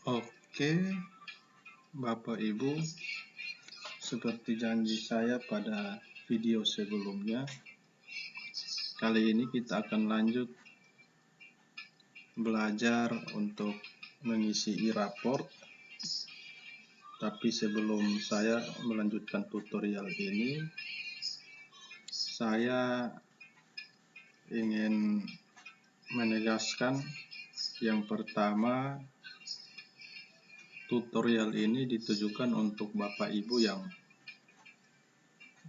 Oke, Bapak Ibu, seperti janji saya pada video sebelumnya, kali ini kita akan lanjut belajar untuk mengisi e-raport. Tapi sebelum saya melanjutkan tutorial ini, saya ingin menegaskan yang pertama, tutorial ini ditujukan untuk Bapak Ibu yang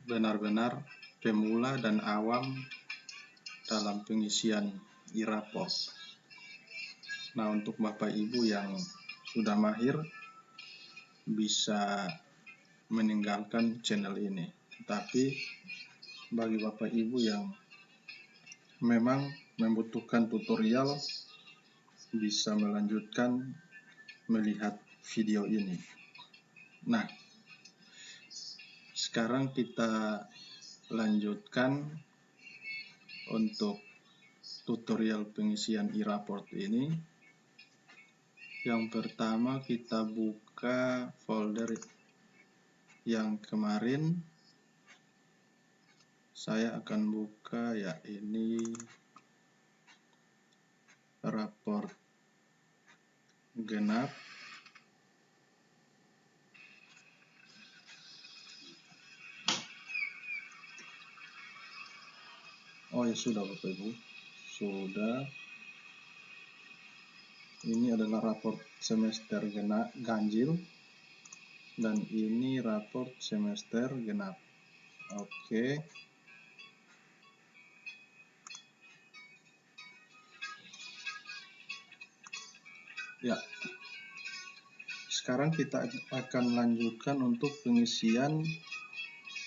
benar-benar pemula dan awam dalam pengisian e-raport. Nah, untuk Bapak Ibu yang sudah mahir bisa meninggalkan channel ini. Tetapi bagi Bapak Ibu yang memang membutuhkan tutorial bisa melanjutkan melihat video ini. Nah, sekarang kita lanjutkan untuk tutorial pengisian e-raport ini. Yang pertama kita buka folder yang kemarin. Saya akan buka ya ini raport genap. Oh ya sudah Bapak Ibu, sudah. Ini adalah raport semester ganjil dan ini raport semester genap. Oke. Ya. Sekarang kita akan lanjutkan untuk pengisian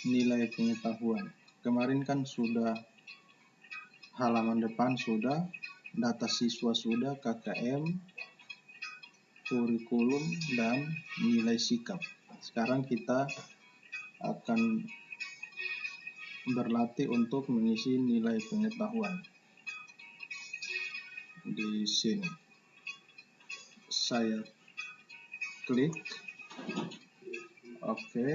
nilai pengetahuan. Kemarin kan sudah halaman depan sudah, data siswa sudah, KKM, kurikulum, dan nilai sikap. Sekarang kita akan berlatih untuk mengisi nilai pengetahuan. Di sini saya klik oke.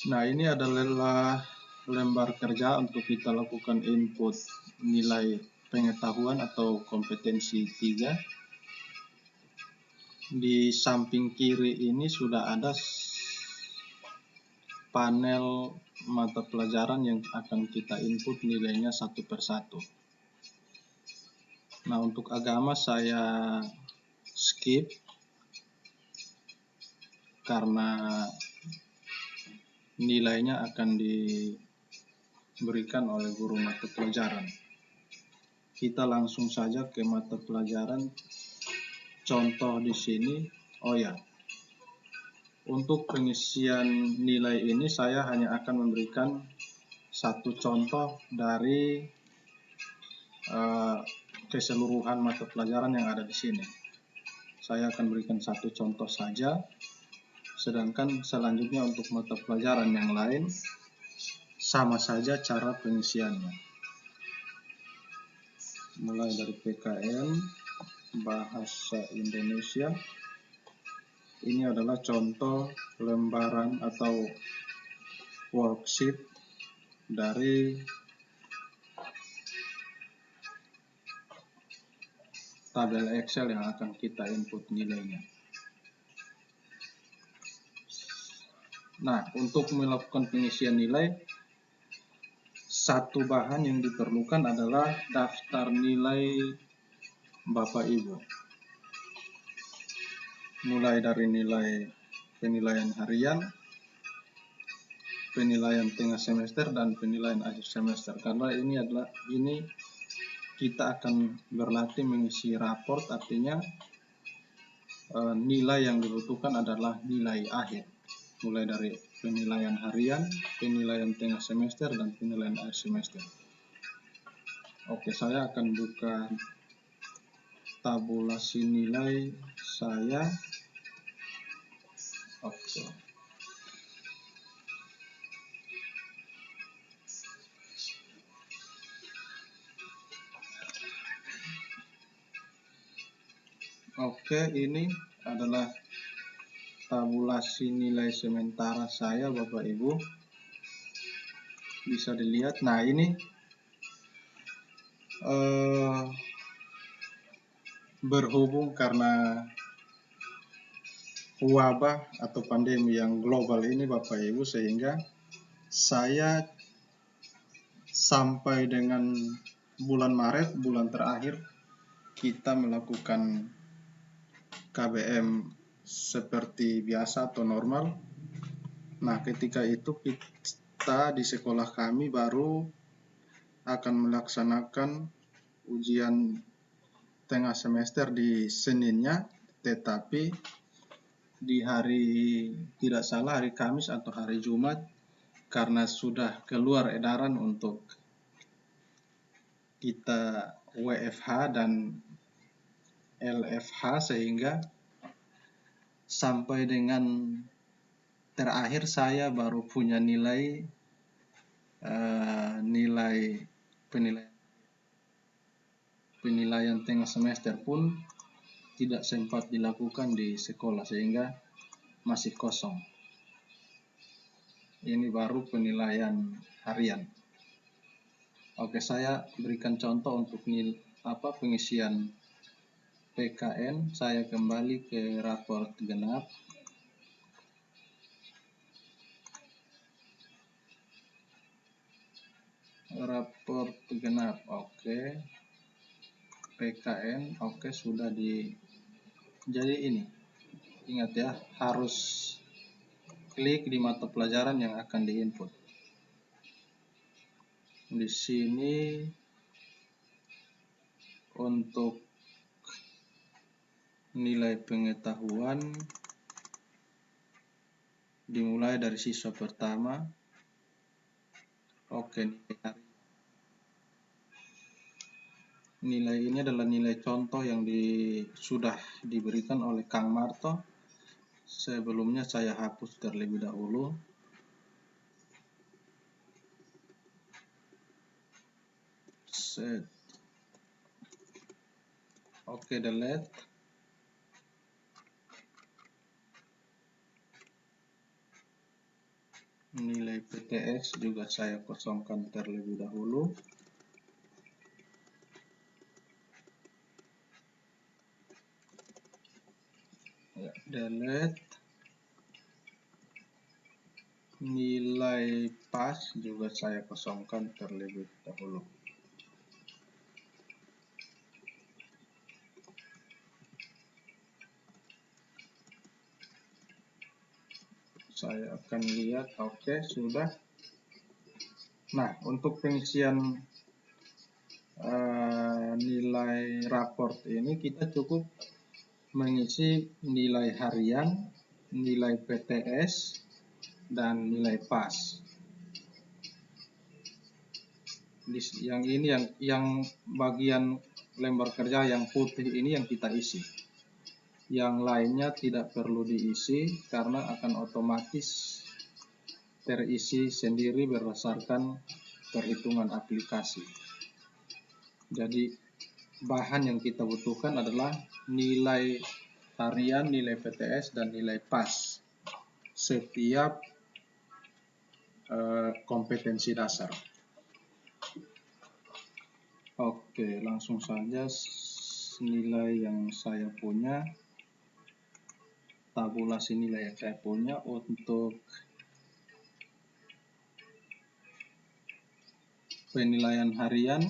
Nah, ini adalah lembar kerja untuk kita lakukan input nilai pengetahuan atau kompetensi 3. Di samping kiri ini sudah ada panel mata pelajaran yang akan kita input nilainya satu persatu. Nah, untuk agama saya skip karena nilainya akan diberikan oleh guru mata pelajaran. Kita langsung saja ke mata pelajaran. Contoh di sini, oh ya, untuk pengisian nilai ini saya hanya akan memberikan satu contoh dari keseluruhan mata pelajaran yang ada di sini. Saya akan berikan satu contoh saja, sedangkan selanjutnya untuk mata pelajaran yang lain sama saja cara pengisiannya. Mulai dari PKN, Bahasa Indonesia. Ini adalah contoh lembaran atau worksheet dari tabel Excel yang akan kita input nilainya. Nah, untuk melakukan pengisian nilai, satu bahan yang diperlukan adalah daftar nilai Bapak Ibu. Mulai dari nilai penilaian harian, penilaian tengah semester, dan penilaian akhir semester. Karena ini kita akan berlatih mengisi raport, artinya nilai yang dibutuhkan adalah nilai akhir. Mulai dari penilaian harian, penilaian tengah semester, dan penilaian akhir semester. Oke, saya akan buka tabulasi nilai saya. Oke. Oke, ini adalah tabulasi nilai sementara saya, Bapak Ibu. Bisa dilihat. Nah, ini berhubung karena wabah atau pandemi yang global ini, Bapak Ibu, sehingga saya sampai dengan bulan Maret, bulan terakhir, kita melakukan KBM seperti biasa atau normal. Nah, ketika itu kita di sekolah kami baru akan melaksanakan ujian tengah semester di Seninnya, tetapi di hari, tidak salah, hari Kamis atau hari Jumat, karena sudah keluar edaran untuk kita WFH dan LFH, sehingga sampai dengan terakhir saya baru punya nilai penilaian tengah semester pun tidak sempat dilakukan di sekolah, sehingga masih kosong. Ini baru penilaian harian. Oke, saya berikan contoh untuk pengisian PKN. Saya kembali ke raport genap. Raport genap, oke. PKN, oke, sudah di. Jadi ini, ingat ya, harus klik di mata pelajaran yang akan diinput. Di sini untuk nilai pengetahuan dimulai dari siswa pertama. Oke, nilai ini adalah nilai contoh yang sudah diberikan oleh Kang Marto. Sebelumnya saya hapus terlebih dahulu. Set. Oke, delete. Nilai PTS juga saya kosongkan terlebih dahulu. Ya, delete. Nilai pas juga saya kosongkan terlebih dahulu. Saya akan lihat. Oke, sudah. Nah, untuk pengisian nilai raport ini kita cukup mengisi nilai harian, nilai PTS, dan nilai pas. Yang ini yang bagian lembar kerja yang putih ini yang kita isi. Yang lainnya tidak perlu diisi karena akan otomatis terisi sendiri berdasarkan perhitungan aplikasi. Jadi bahan yang kita butuhkan adalah nilai harian, nilai PTS, dan nilai pas setiap kompetensi dasar. Oke, langsung saja nilai yang saya punya, tabulasi nilai yang saya punya untuk penilaian harian.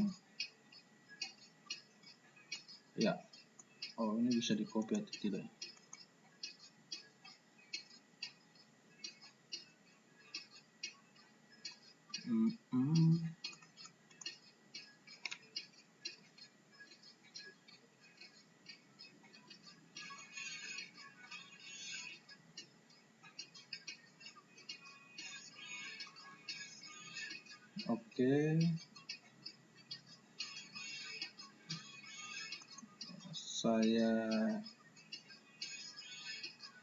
Ya, ini bisa di copy atau tidak? Oke. Saya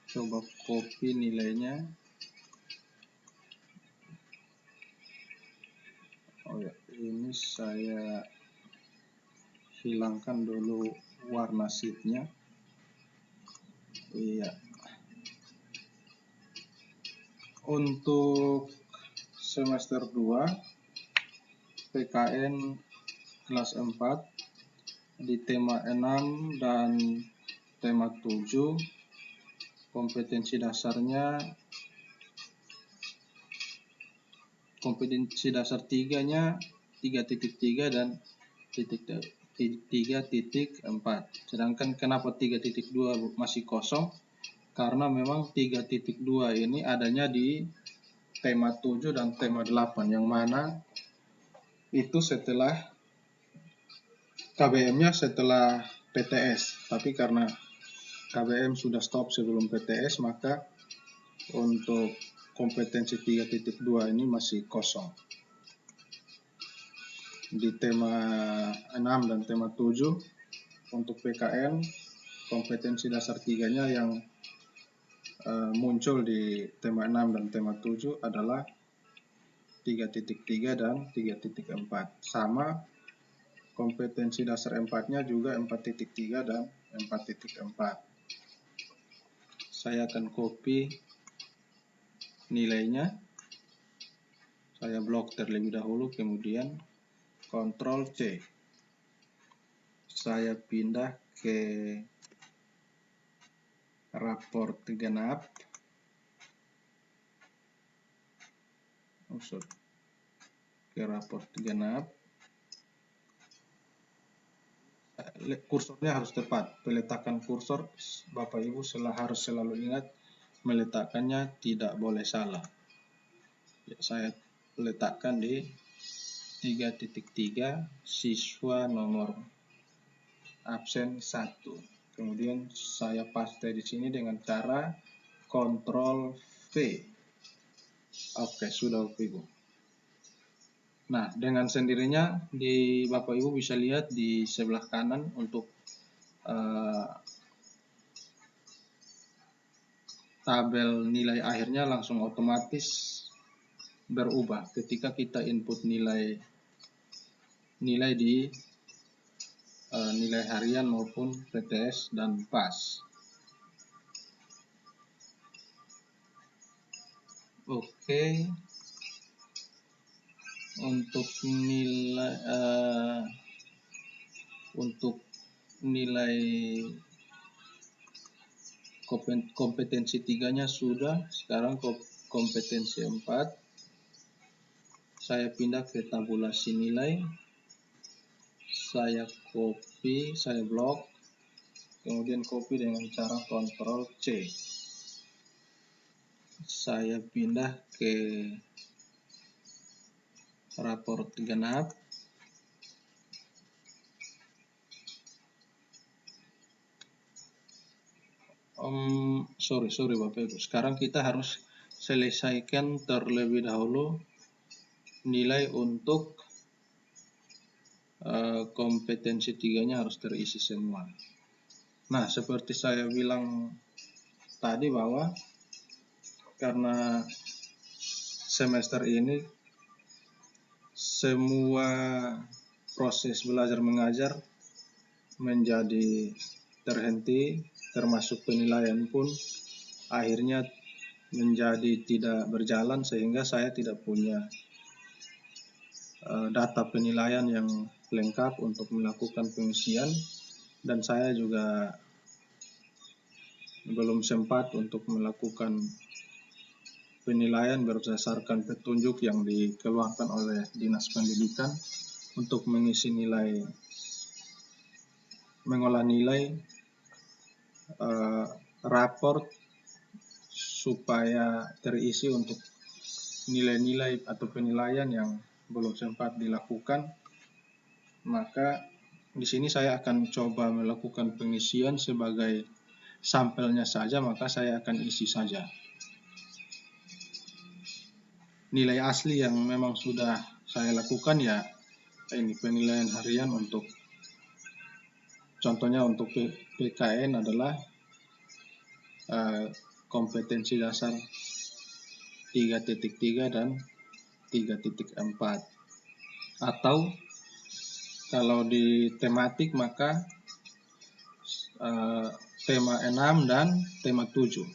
coba copy nilainya. Ya, ini saya hilangkan dulu warna sheetnya. Iya. Untuk semester 2 PKN kelas 4 di tema 6 dan tema 7 kompetensi dasarnya, kompetensi dasar 3-nya 3.3 dan 3.4. Sedangkan kenapa 3.2 masih kosong? Karena memang 3.2 ini adanya di tema 7 dan tema 8, yang mana itu setelah KBM-nya setelah PTS. Tapi karena KBM sudah stop sebelum PTS, maka untuk kompetensi 3.2 ini masih kosong. Di tema 6 dan tema 7 untuk PKN kompetensi dasar 3-nya yang muncul di tema 6 dan tema 7 adalah 3.3 dan 3.4. Sama kompetensi dasar 4-nya juga 4.3 dan 4.4. Saya akan copy nilainya. Saya blok terlebih dahulu, kemudian Ctrl C. Saya pindah ke raport genap. Ke raport genap. Kursornya harus tepat. Peletakan kursor Bapak Ibu harus selalu ingat, meletakkannya tidak boleh salah. Ya, saya letakkan di 3.3 siswa nomor absen 1. Kemudian saya paste di sini dengan cara Ctrl V. Oke, sudah Bapak Ibu. Nah, dengan sendirinya Bapak Ibu bisa lihat di sebelah kanan untuk tabel nilai akhirnya langsung otomatis berubah ketika kita input nilai di nilai harian maupun PTS dan PAS. Oke. Untuk nilai kompetensi 3-nya sudah. Sekarang kompetensi 4. Saya pindah ke tabulasi nilai. Saya copy, saya blok, kemudian copy dengan cara Ctrl C. Saya pindah ke raport genap. Sorry Bapak Ibu. Sekarang kita harus selesaikan terlebih dahulu nilai untuk kompetensi 3-nya harus terisi semua. Nah, seperti saya bilang tadi bahwa karena semester ini semua proses belajar mengajar menjadi terhenti, termasuk penilaian pun akhirnya menjadi tidak berjalan, sehingga saya tidak punya data penilaian yang lengkap untuk melakukan pengisian, dan saya juga belum sempat untuk melakukan penilaian berdasarkan petunjuk yang dikeluarkan oleh Dinas Pendidikan untuk mengisi nilai, mengolah nilai raport supaya terisi untuk nilai-nilai atau penilaian yang belum sempat dilakukan. Maka di sini saya akan coba melakukan pengisian sebagai sampelnya saja, maka saya akan isi saja. Nilai asli yang memang sudah saya lakukan ya ini penilaian harian untuk contohnya untuk PKN adalah kompetensi dasar 3.3 dan 3.4. Atau kalau di tematik maka tema 6 dan tema 7.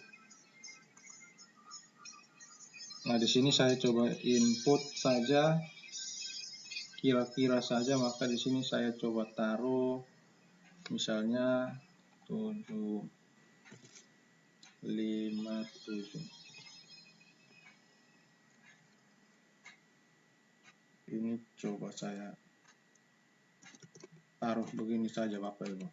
Nah, di sini saya coba input saja, kira-kira saja, maka di sini saya coba taruh misalnya 757. Ini coba saya taruh begini saja Bapak Ibu.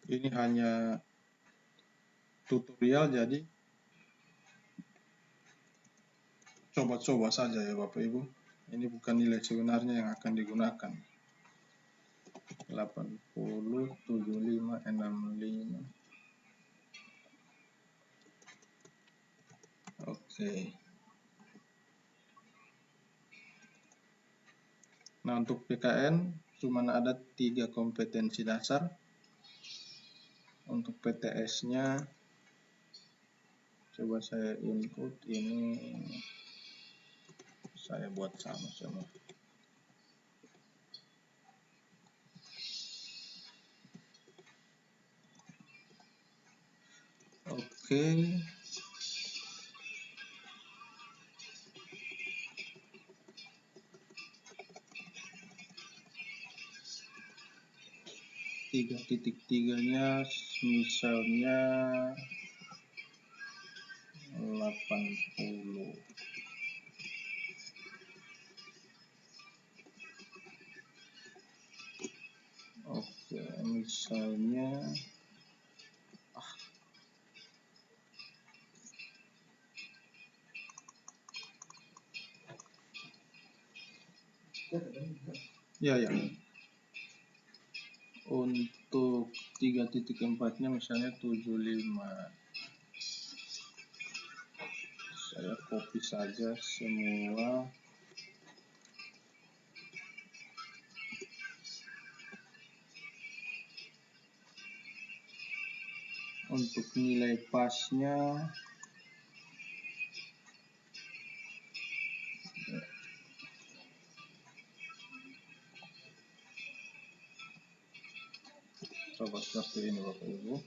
Ini hanya tutorial, jadi coba-coba saja ya Bapak Ibu. Ini bukan nilai sebenarnya yang akan digunakan. 80, 75, 65. Oke. Nah, untuk PKN cuma ada 3 kompetensi dasar. Untuk PTS-nya coba saya input, ini saya buat sama semua. Oke. Tiga titik tiganya misalnya 80. Oke, misalnya ya. Untuk 3.4-nya misalnya 75. Saya copy saja semua. Untuk nilai pasnya coba seperti ini Bapak Ibu.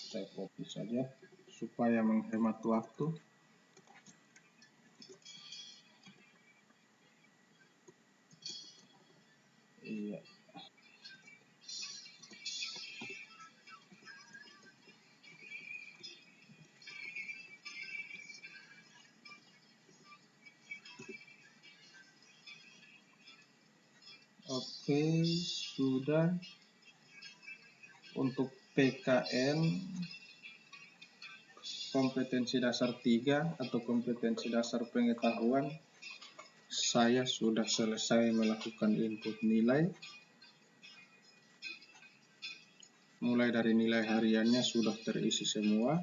Saya copy saja supaya menghemat waktu. Iya. Oke, sudah. Untuk PKN kompetensi dasar 3 atau kompetensi dasar pengetahuan, saya sudah selesai melakukan input nilai. Mulai dari nilai hariannya sudah terisi semua.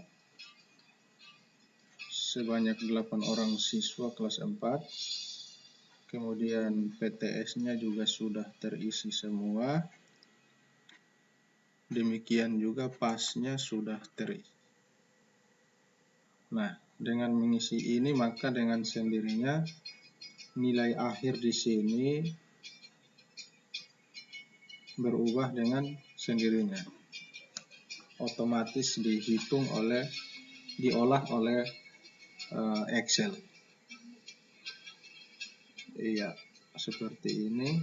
Sebanyak 8 orang siswa kelas 4. Kemudian PTS-nya juga sudah terisi semua. Demikian juga pasnya sudah terisi. Nah, dengan mengisi ini maka dengan sendirinya nilai akhir di sini berubah dengan sendirinya. Otomatis diolah oleh Excel. Iya, seperti ini.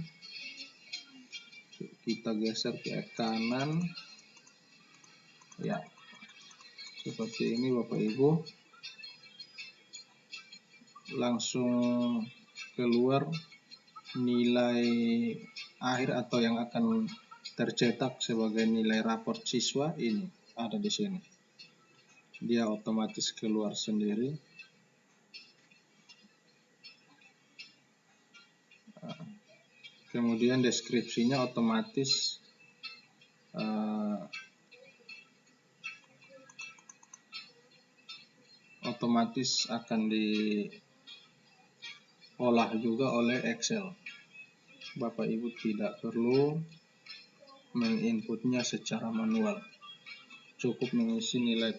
Kita geser ke kanan. Ya, seperti ini Bapak Ibu. Langsung keluar nilai akhir atau yang akan tercetak sebagai nilai raport siswa, ini ada di sini. Dia otomatis keluar sendiri. Kemudian deskripsinya otomatis akan diolah juga oleh Excel. Bapak Ibu tidak perlu menginputnya secara manual. Cukup mengisi nilai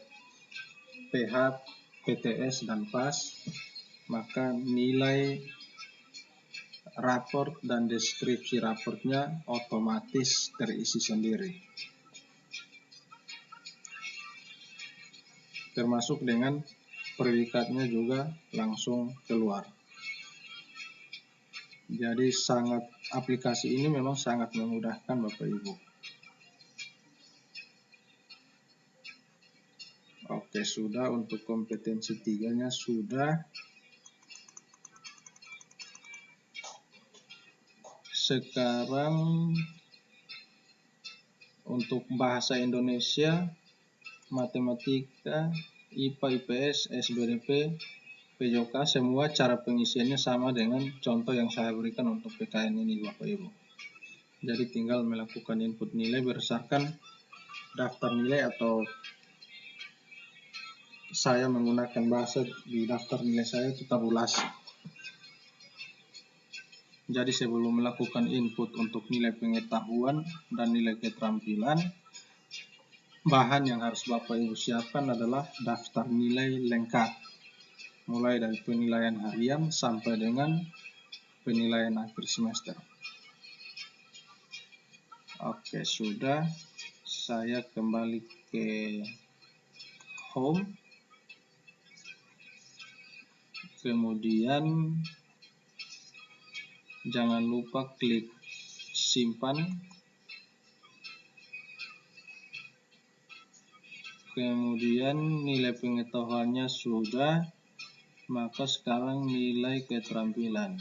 PH, PTS, dan PAS, maka nilai raport dan deskripsi raportnya otomatis terisi sendiri. Termasuk dengan predikatnya juga langsung keluar. Jadi aplikasi ini memang sangat memudahkan Bapak Ibu. Oke, sudah untuk kompetensi 3-nya sudah. Sekarang untuk bahasa Indonesia, matematika, IPA, IPS, SBDP, PJOK, semua cara pengisiannya sama dengan contoh yang saya berikan untuk PKN ini Bapak Ibu. Jadi tinggal melakukan input nilai berdasarkan daftar nilai, atau saya menggunakan bahasa di daftar nilai saya itu tabulasi. Jadi sebelum melakukan input untuk nilai pengetahuan dan nilai keterampilan, bahan yang harus Bapak Ibu siapkan adalah daftar nilai lengkap, mulai dari penilaian harian sampai dengan penilaian akhir semester. Oke, sudah. Saya kembali ke home. Kemudian jangan lupa klik simpan. Kemudian nilai pengetahuannya sudah, maka sekarang nilai keterampilan.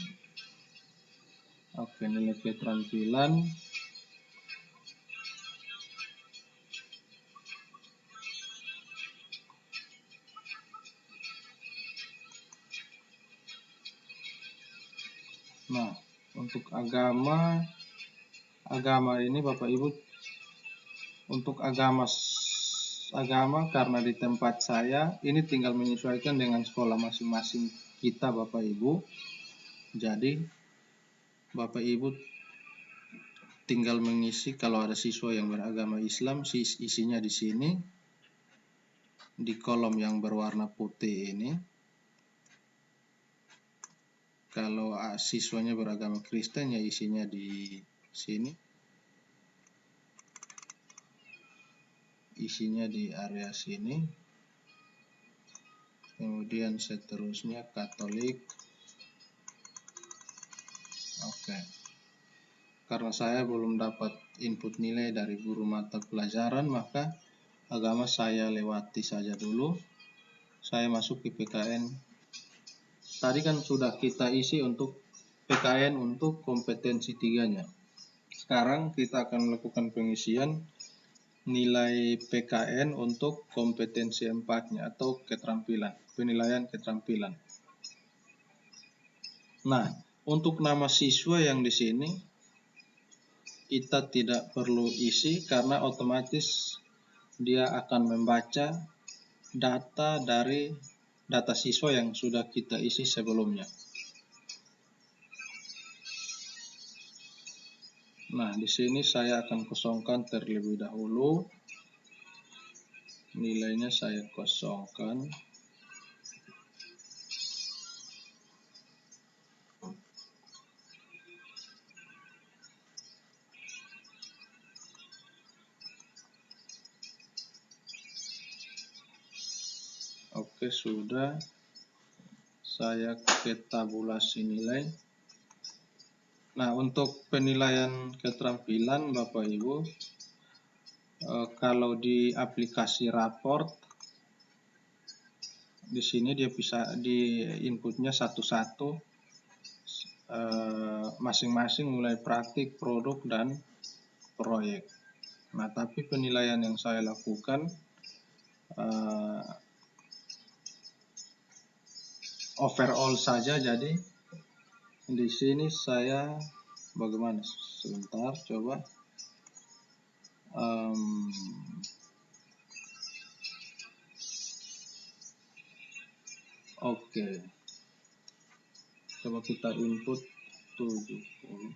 Oke, nilai keterampilan. Nah, untuk agama ini Bapak Ibu, untuk agama karena di tempat saya ini tinggal menyesuaikan dengan sekolah masing-masing kita Bapak Ibu. Jadi Bapak Ibu tinggal mengisi, kalau ada siswa yang beragama Islam, isinya di sini di kolom yang berwarna putih ini. Kalau siswanya beragama Kristen, ya isinya di sini. Isinya di area sini. Kemudian seterusnya Katolik. Oke. Karena saya belum dapat input nilai dari guru mata pelajaran, maka agama saya lewati saja dulu. Saya masuk ke PKN. Tadi kan sudah kita isi untuk PKN untuk kompetensi 3-nya. Sekarang kita akan melakukan pengisian nilai PKN untuk kompetensi 4-nya atau keterampilan, penilaian keterampilan. Nah, untuk nama siswa yang di sini kita tidak perlu isi karena otomatis dia akan membaca data dari data siswa yang sudah kita isi sebelumnya. Nah, di sini saya akan kosongkan terlebih dahulu. Nilainya saya kosongkan. Oke, sudah. Saya ke tabulasi nilai. Nah, untuk penilaian keterampilan Bapak Ibu, kalau di aplikasi raport, di sini dia bisa di inputnya satu-satu, masing-masing mulai praktik, produk, dan proyek. Nah, tapi penilaian yang saya lakukan overall saja. Jadi di sini saya bagaimana? Sebentar, coba. Oke. Coba kita input 70.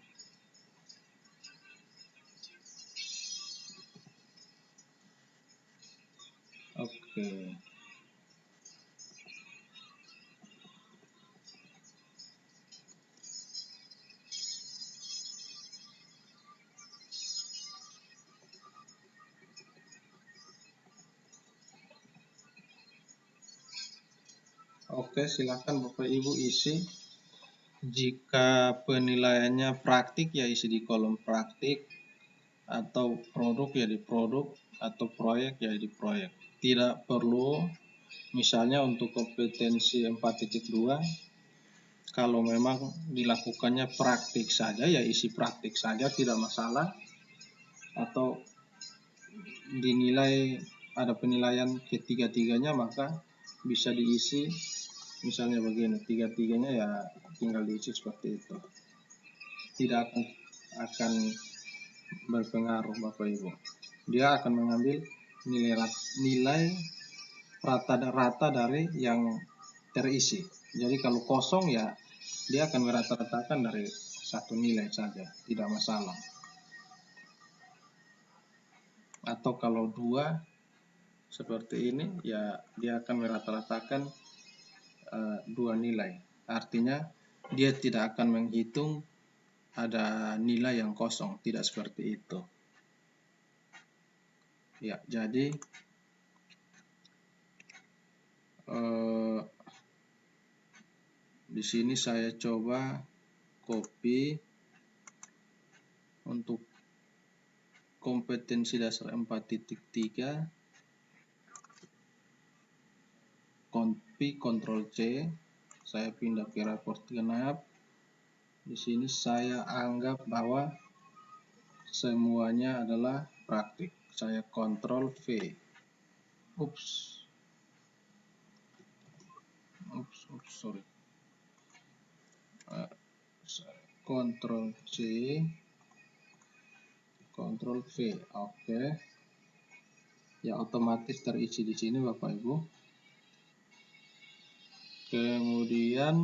Oke, silakan Bapak Ibu isi. Jika penilaiannya praktik ya isi di kolom praktik, atau produk ya di produk, atau proyek ya di proyek. Tidak perlu, misalnya untuk kompetensi 4.2, kalau memang dilakukannya praktik saja ya isi praktik saja, tidak masalah. Atau dinilai ada penilaian ketiga-tiganya, maka bisa diisi misalnya begini, tiga-tiganya ya tinggal diisi seperti itu. Tidak akan berpengaruh Bapak Ibu. Dia akan mengambil nilai rata dari yang terisi. Jadi kalau kosong ya dia akan merata-ratakan dari satu nilai saja, tidak masalah. Atau kalau dua seperti ini ya dia akan merata-ratakan dua nilai. Artinya dia tidak akan menghitung ada nilai yang kosong, tidak seperti itu. Ya, jadi di sini saya coba copy untuk kompetensi dasar 4.3, copy Ctrl C, saya pindah ke raport genap. Di sini saya anggap bahwa semuanya adalah praktik. Saya Ctrl V. Sorry. Ctrl C, Ctrl V. Oke. Ya otomatis terisi di sini Bapak Ibu. Kemudian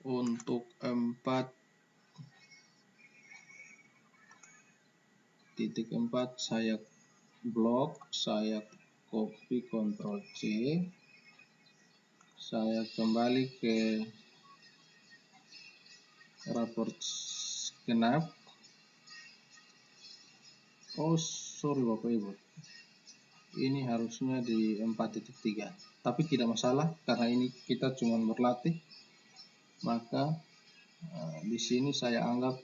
untuk 4.4 saya blok, saya copy Ctrl C, saya kembali ke raport genap. Sorry Bapak Ibu, ini harusnya di 4.3, tapi tidak masalah karena ini kita cuma berlatih. Maka di sini saya anggap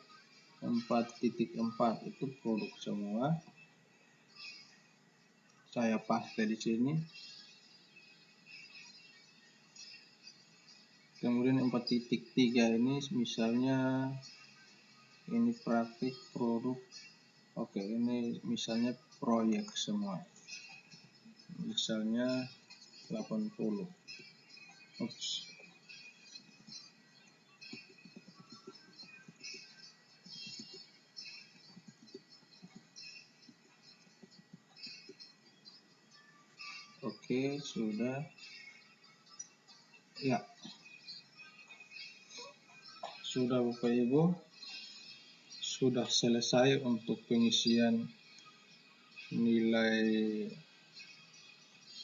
4.4 itu produk semua. Saya paste di sini. Kemudian 4.3 ini misalnya ini praktik produk. Oke, ini misalnya proyek semua. Misalnya 80. Oke, sudah. Ya. Sudah Bapak Ibu. Sudah selesai untuk pengisian nilai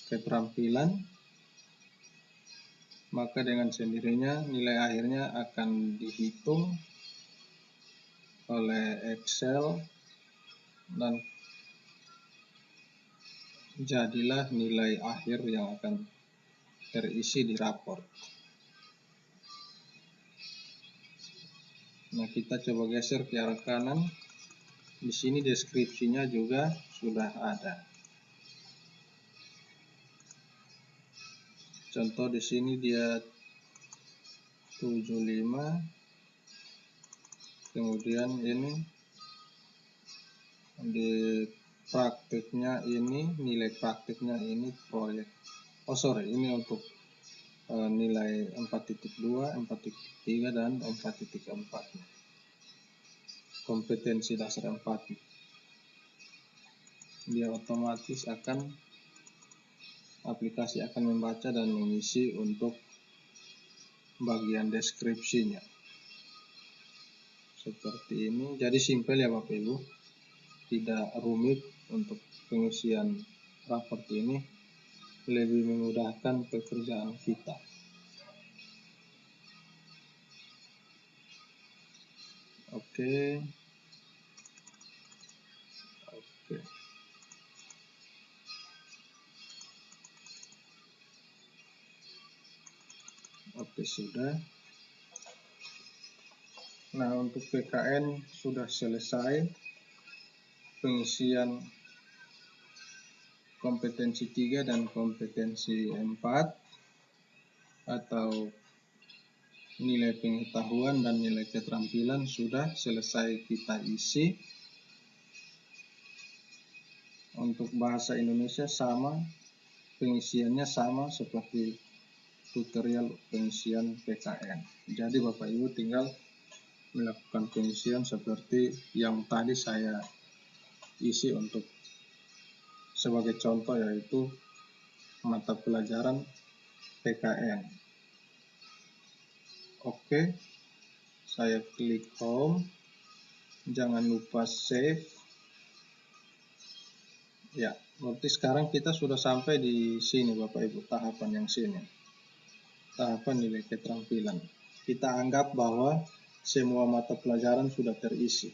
keterampilan. Maka dengan sendirinya nilai akhirnya akan dihitung oleh Excel dan jadilah nilai akhir yang akan terisi di raport. Nah, kita coba geser ke arah kanan. Di sini deskripsinya juga sudah ada. Contoh di sini dia 75. Kemudian ini di praktiknya ini, nilai praktiknya ini proyek. Ini untuk nilai 4.2, 4.3 dan 4.4. Kompetensi dasar 4. Dia otomatis aplikasi akan membaca dan mengisi untuk bagian deskripsinya. Seperti ini. Jadi simpel ya Bapak Ibu. Tidak rumit untuk pengisian raport ini, lebih memudahkan pekerjaan kita. Oke. sudah. Nah, untuk PKN sudah selesai pengisian kompetensi 3 dan kompetensi 4 atau nilai pengetahuan dan nilai keterampilan sudah selesai kita isi. Untuk bahasa Indonesia sama, pengisiannya sama seperti tutorial pengisian PKN. Jadi Bapak Ibu tinggal melakukan pengisian seperti yang tadi saya isi untuk sebagai contoh, yaitu mata pelajaran PKN. Oke, saya klik home, jangan lupa save. Ya, berarti sekarang kita sudah sampai di sini Bapak Ibu, tahapan yang sini, tahapan nilai keterampilan. Kita anggap bahwa semua mata pelajaran sudah terisi.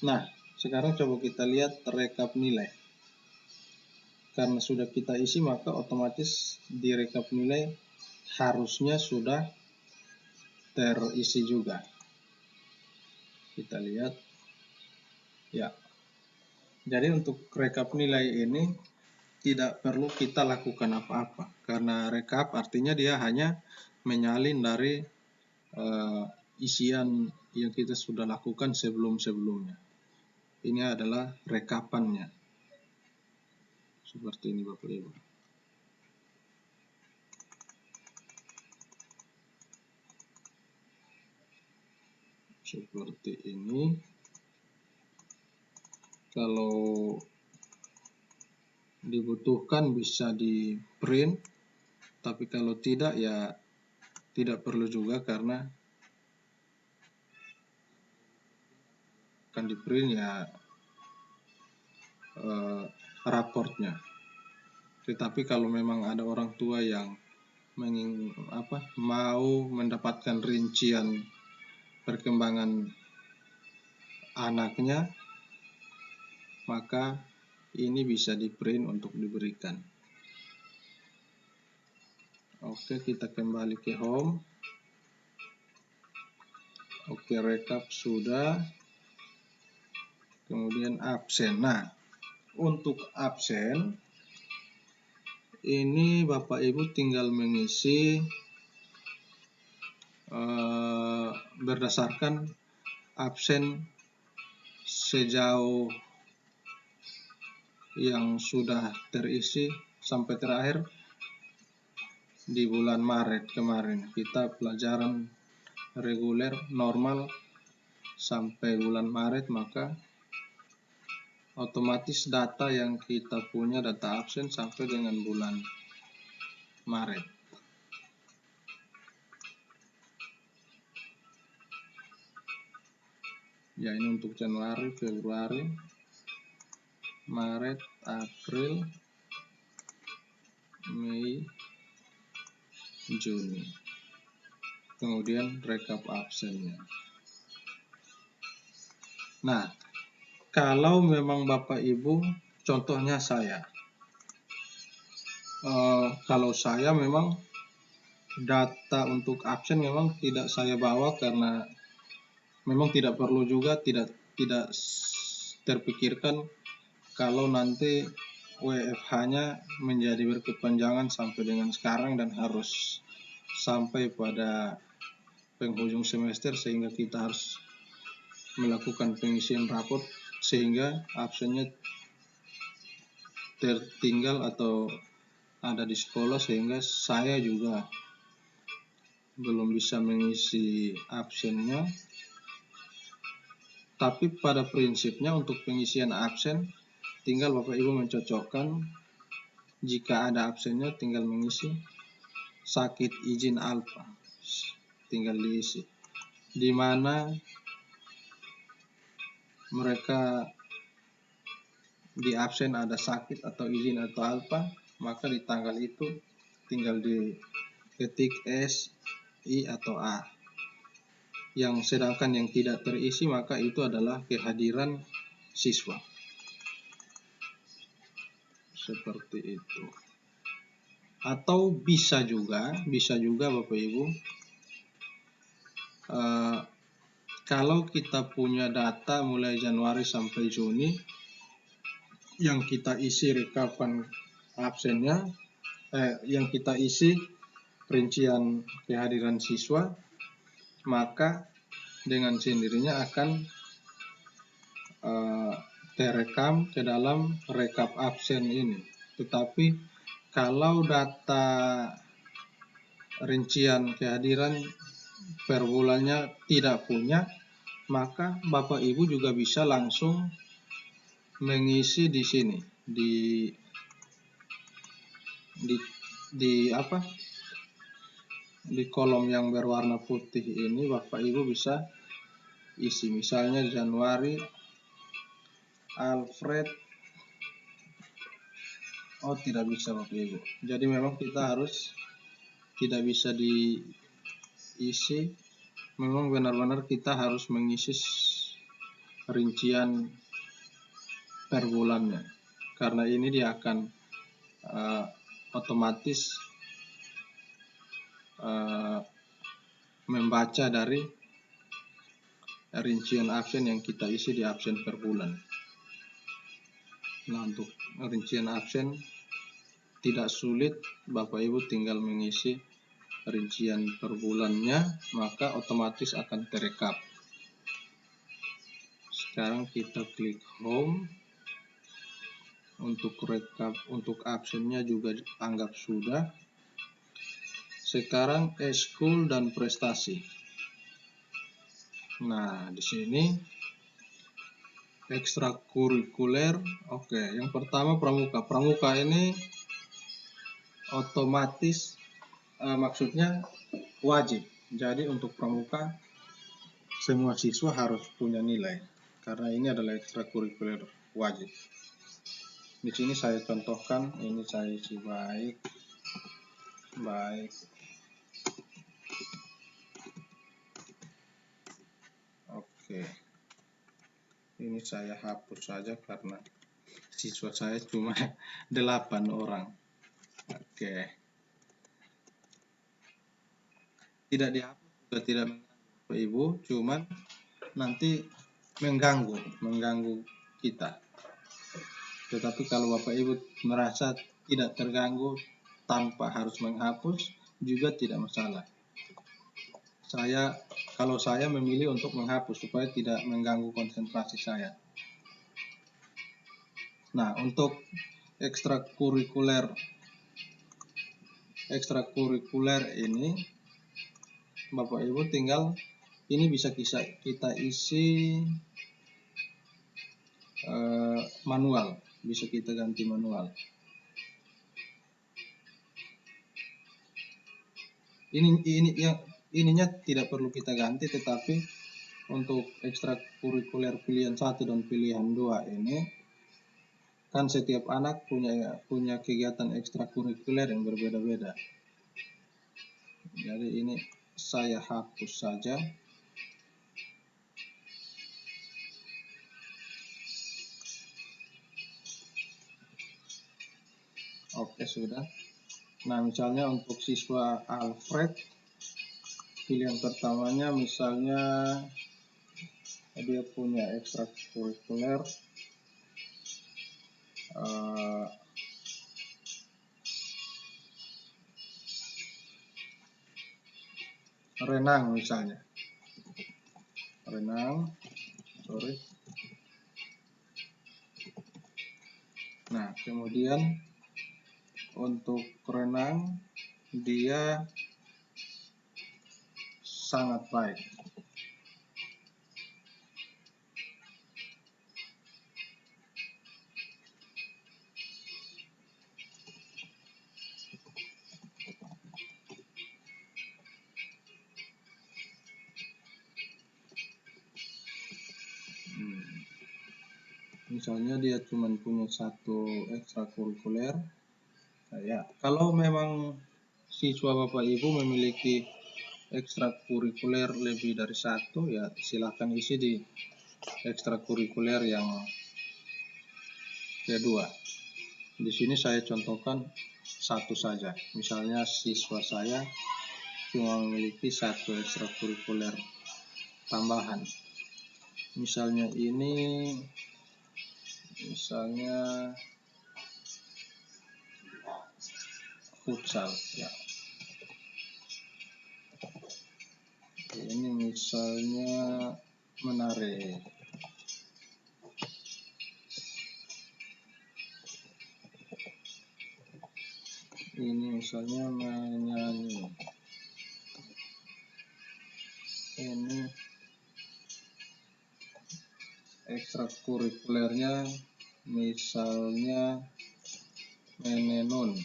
Nah, sekarang coba kita lihat rekap nilai. Karena sudah kita isi, maka otomatis di rekap nilai harusnya sudah terisi juga. Kita lihat. Ya. Jadi untuk rekap nilai ini tidak perlu kita lakukan apa-apa, karena rekap artinya dia hanya menyalin dari isian yang kita sudah lakukan sebelum-sebelumnya. Ini adalah rekapannya. Seperti ini Bapak Ibu. Seperti ini. Kalau dibutuhkan bisa di print, tapi kalau tidak ya tidak perlu juga, karena akan di print ya raportnya. Tetapi kalau memang ada orang tua yang mau mendapatkan rincian perkembangan anaknya, maka ini bisa di print untuk diberikan. Oke, kita kembali ke home. Oke, rekap sudah. Kemudian absen. Nah, untuk absen ini Bapak Ibu tinggal mengisi berdasarkan absen sejauh yang sudah terisi sampai terakhir di bulan Maret kemarin. Kita pelajaran reguler normal sampai bulan Maret, maka otomatis data yang kita punya, data absen sampai dengan bulan Maret. Ya, ini untuk Januari, Februari, Maret, April, Mei, Juni. Kemudian rekap absennya. Nah, kalau memang Bapak Ibu, contohnya saya, kalau saya memang data untuk absen memang tidak saya bawa, karena memang tidak perlu juga, tidak terpikirkan kalau nanti WFH-nya menjadi berkepanjangan sampai dengan sekarang dan harus sampai pada penghujung semester, sehingga kita harus melakukan pengisian raport, sehingga absennya tertinggal atau ada di sekolah, sehingga saya juga belum bisa mengisi absennya. Tapi pada prinsipnya untuk pengisian absen tinggal Bapak Ibu mencocokkan, jika ada absennya tinggal mengisi sakit izin alfa, tinggal diisi. Di mana mereka di absen ada sakit atau izin atau alfa, maka di tanggal itu tinggal diketik S, I atau A. Yang sedangkan yang tidak terisi maka itu adalah kehadiran siswa. seperti itu. Atau bisa juga Bapak Ibu, kalau kita punya data mulai Januari sampai Juni yang kita isi rekapan absennya, yang kita isi rincian kehadiran siswa, maka dengan sendirinya akan terekam ke dalam rekap absen ini. Tetapi kalau data rincian kehadiran per bulannya tidak punya, maka Bapak Ibu juga bisa langsung mengisi di sini, di kolom yang berwarna putih ini. Bapak Ibu bisa isi, misalnya Januari Alfred. Oh, tidak bisa Bapak Ibu. Jadi memang kita harus tidak bisa diisi. Memang benar-benar kita harus mengisi rincian per bulannya. Karena ini dia akan otomatis membaca dari rincian absen yang kita isi di absen per bulan. Nah, untuk rincian absen tidak sulit, Bapak Ibu tinggal mengisi rincian per bulannya, maka otomatis akan terekap. Sekarang kita klik home. Untuk rekap, untuk absennya juga anggap sudah. Sekarang eskul dan prestasi. Nah, di sini ekstrakurikuler. Oke, yang pertama pramuka. Pramuka ini otomatis, maksudnya wajib. Jadi untuk pramuka semua siswa harus punya nilai, karena ini adalah ekstrakurikuler wajib. Di sini saya contohkan, ini saya isi baik. Oke. Ini saya hapus saja karena siswa saya cuma 8 orang. Oke. Tidak dihapus juga tidak mengganggu Bapak Ibu, cuman nanti mengganggu kita. Tetapi kalau Bapak Ibu merasa tidak terganggu tanpa harus menghapus, juga tidak masalah. Kalau saya memilih untuk menghapus supaya tidak mengganggu konsentrasi saya. Nah, untuk ekstrakurikuler ini Bapak Ibu tinggal, ini bisa kita isi manual, bisa kita ganti manual. Ininya tidak perlu kita ganti, tetapi untuk ekstrakurikuler pilihan 1 dan pilihan 2 ini kan setiap anak punya kegiatan ekstrakurikuler yang berbeda-beda. Jadi ini saya hapus saja. Oke, sudah. Nah, misalnya untuk siswa Alfred, pilihan pertamanya misalnya dia punya ekstrakurikuler renang misalnya. Nah, kemudian untuk renang dia sangat baik. Misalnya dia cuma punya 1 ekstrakurikuler. Ya, kalau memang siswa Bapak Ibu memiliki ekstrakurikuler lebih dari 1, ya silakan isi di ekstrakurikuler yang kedua. Di sini saya contohkan satu saja. Misalnya siswa saya cuma memiliki satu ekstrakurikuler tambahan. Misalnya ini, futsal ya. Ini misalnya menari. Ini misalnya menyanyi. Ini ekstrakurikulernya misalnya menenun.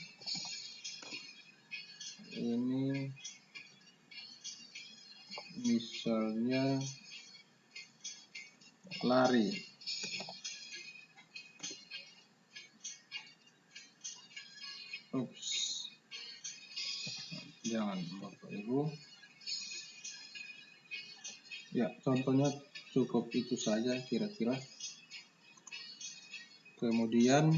Ini misalnya lari. Jangan Bapak Ibu. Ya, contohnya cukup itu saja kira-kira. Kemudian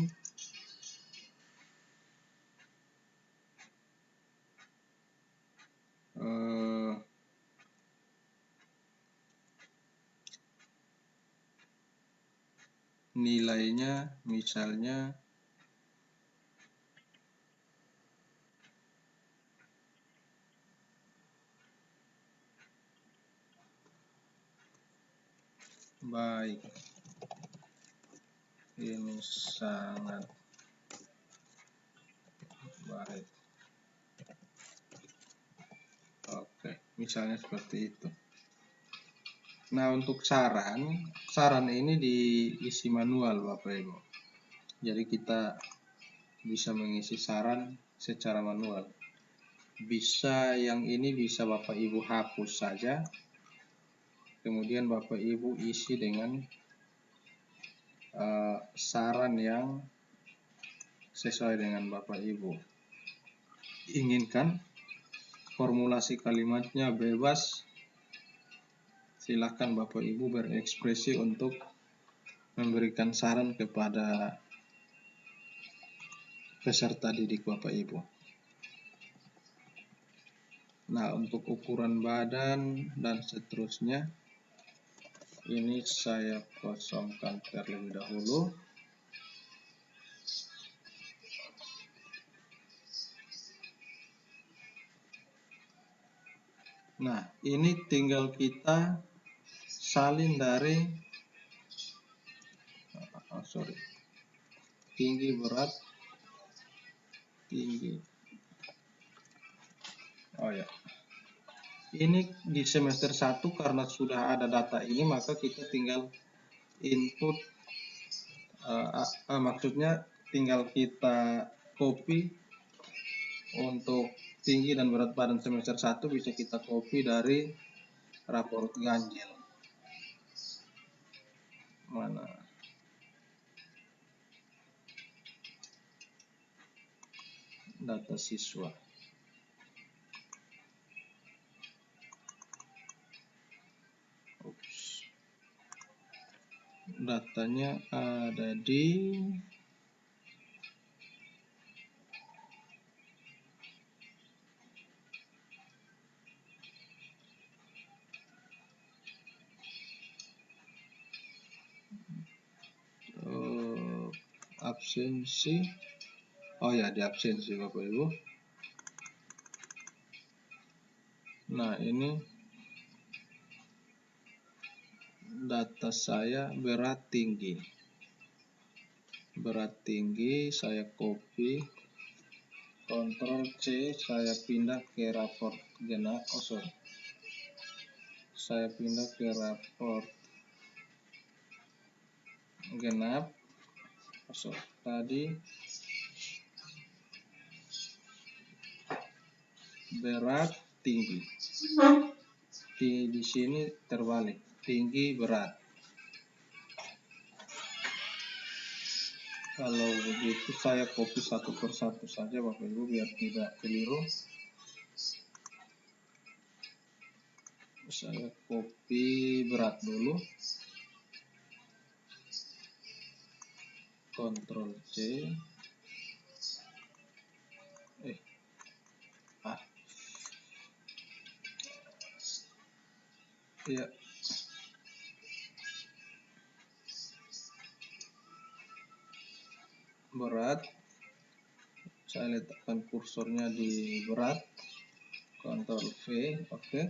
nilainya misalnya baik. Ini sangat baik. Oke, misalnya seperti itu. Nah, untuk saran ini diisi manual Bapak Ibu. Jadi kita bisa mengisi saran secara manual. Bisa yang ini bisa Bapak Ibu hapus saja. Kemudian Bapak Ibu isi dengan saran yang sesuai dengan Bapak Ibu inginkan. Formulasi kalimatnya bebas. Silakan Bapak Ibu berekspresi untuk memberikan saran kepada peserta didik Bapak Ibu. Nah, untuk ukuran badan dan seterusnya ini saya kosongkan terlebih dahulu. Nah, ini tinggal kita salin dari tinggi, berat, tinggi. Ini di semester 1 karena sudah ada data ini, maka kita tinggal input, maksudnya tinggal kita copy untuk tinggi dan berat badan semester 1 bisa kita copy dari raport ganjil. Mana? Data siswa. Datanya ada di absensi. Oh ya, di absensi Bapak Ibu. Nah, ini data saya berat tinggi. Berat tinggi saya copy, Ctrl C, saya pindah ke raport genap. Saya pindah ke raport genap. Tadi berat tinggi. Di sini terbalik, tinggi berat. Kalau begitu saya copy satu persatu saja Bapak Ibu biar tidak keliru. Saya copy berat dulu, Ctrl C, Ya. Berat. Saya letakkan kursornya di berat. Ctrl V. Oke.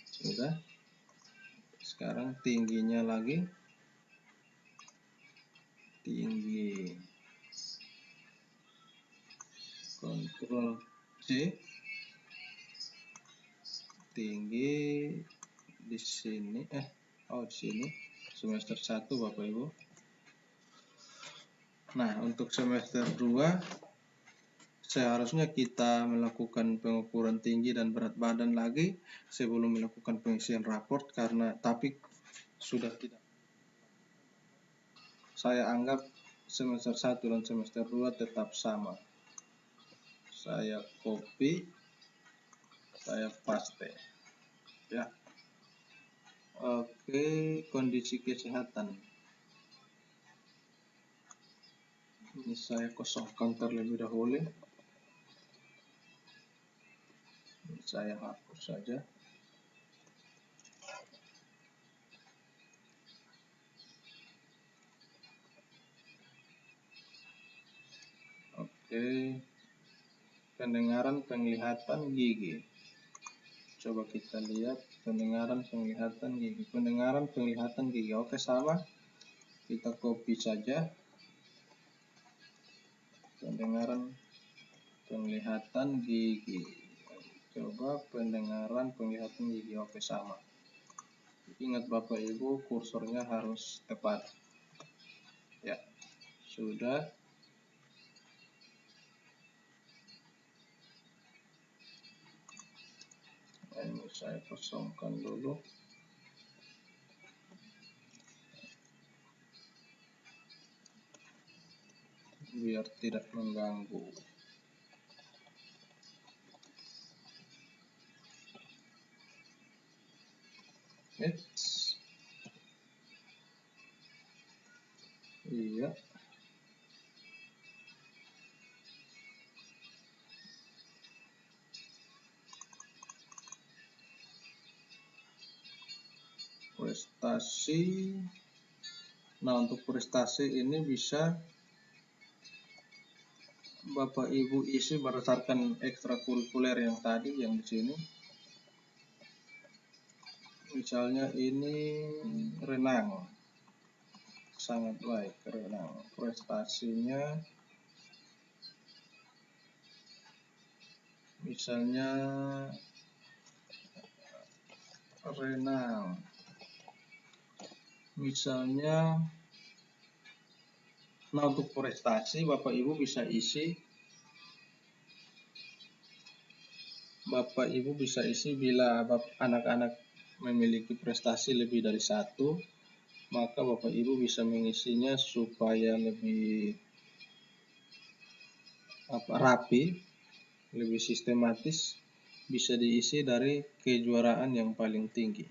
Sudah. Sekarang tingginya lagi. Tinggi. Ctrl C. Tinggi di sini. Di sini. Semester 1 Bapak Ibu. Nah, untuk semester 2 seharusnya kita melakukan pengukuran tinggi dan berat badan lagi sebelum melakukan pengisian raport, tapi sudah tidak. Saya anggap semester 1 dan semester 2 tetap sama. Saya copy, saya paste. Ya. Oke, kondisi kesehatan. Ini saya kosongkan terlebih dahulu. Saya hapus saja. Oke. Pendengaran, penglihatan, gigi. Coba kita lihat pendengaran, penglihatan, gigi. Pendengaran, penglihatan, gigi. Oke, sama. Kita copy saja. Pendengaran, penglihatan, gigi. Coba pendengaran, penglihatan, gigi. Oke, sama. Ingat Bapak Ibu, kursornya harus tepat. Ya, sudah. Ini saya kosongkan dulu. Biar tidak mengganggu. Iya. Prestasi. Nah, untuk prestasi ini bisa Bapak Ibu isi berdasarkan ekstrakurikuler yang tadi, yang di sini. Misalnya ini renang. Sangat baik renang. Prestasinya misalnya renang. Misalnya, nah untuk prestasi Bapak Ibu bisa isi bila anak-anak memiliki prestasi lebih dari 1, maka Bapak Ibu bisa mengisinya supaya lebih rapi, lebih sistematis. Bisa diisi dari kejuaraan yang paling tinggi.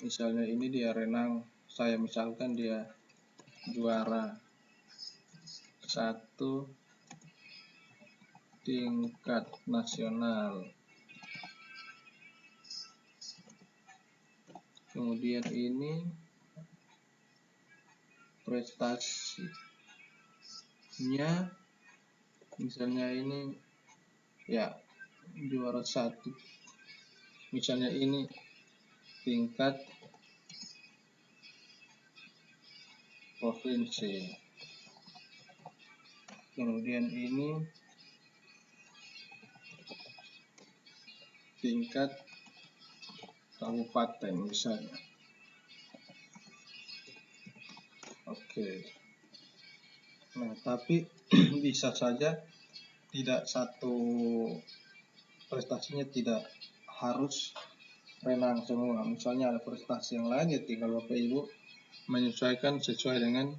Misalnya ini dia renang, saya misalkan dia juara 1 tingkat nasional. Kemudian ini prestasinya misalnya ini ya juara 1. Misalnya ini tingkat provinsi. Kemudian ini tingkat kabupaten misalnya. Oke. Nah, tapi bisa saja tidak satu prestasinya tidak harus renang semua. Misalnya ada prestasi yang lain, ya tinggal Bapak Ibu menyesuaikan sesuai dengan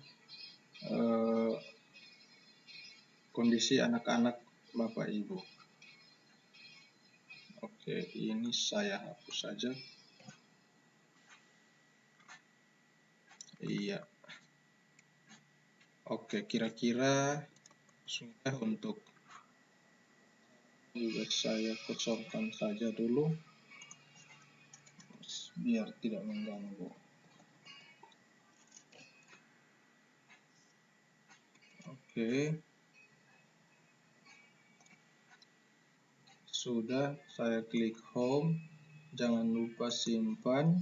kondisi anak-anak Bapak Ibu. Oke, ini saya hapus saja. Iya. Oke, kira-kira sudah untuk juga saya kosongkan saja dulu. biar tidak mengganggu. Oke. Sudah, saya klik home. Jangan lupa simpan.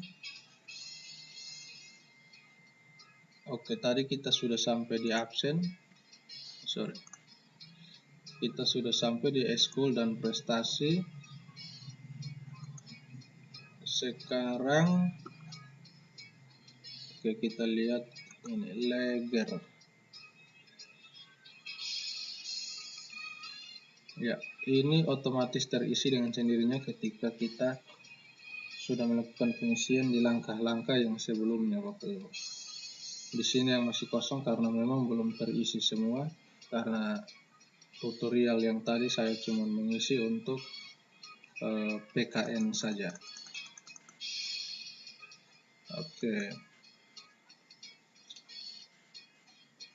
Oke, tadi kita sudah sampai di absen. Kita sudah sampai di eskul dan prestasi. Sekarang oke, kita lihat ini leger. Ya, ini otomatis terisi dengan sendirinya ketika kita sudah melakukan pengisian di langkah-langkah yang sebelumnya, Bapak Ibu. Di sini yang masih kosong karena memang belum terisi semua, karena tutorial yang tadi saya cuma mengisi untuk PKN saja. Oke.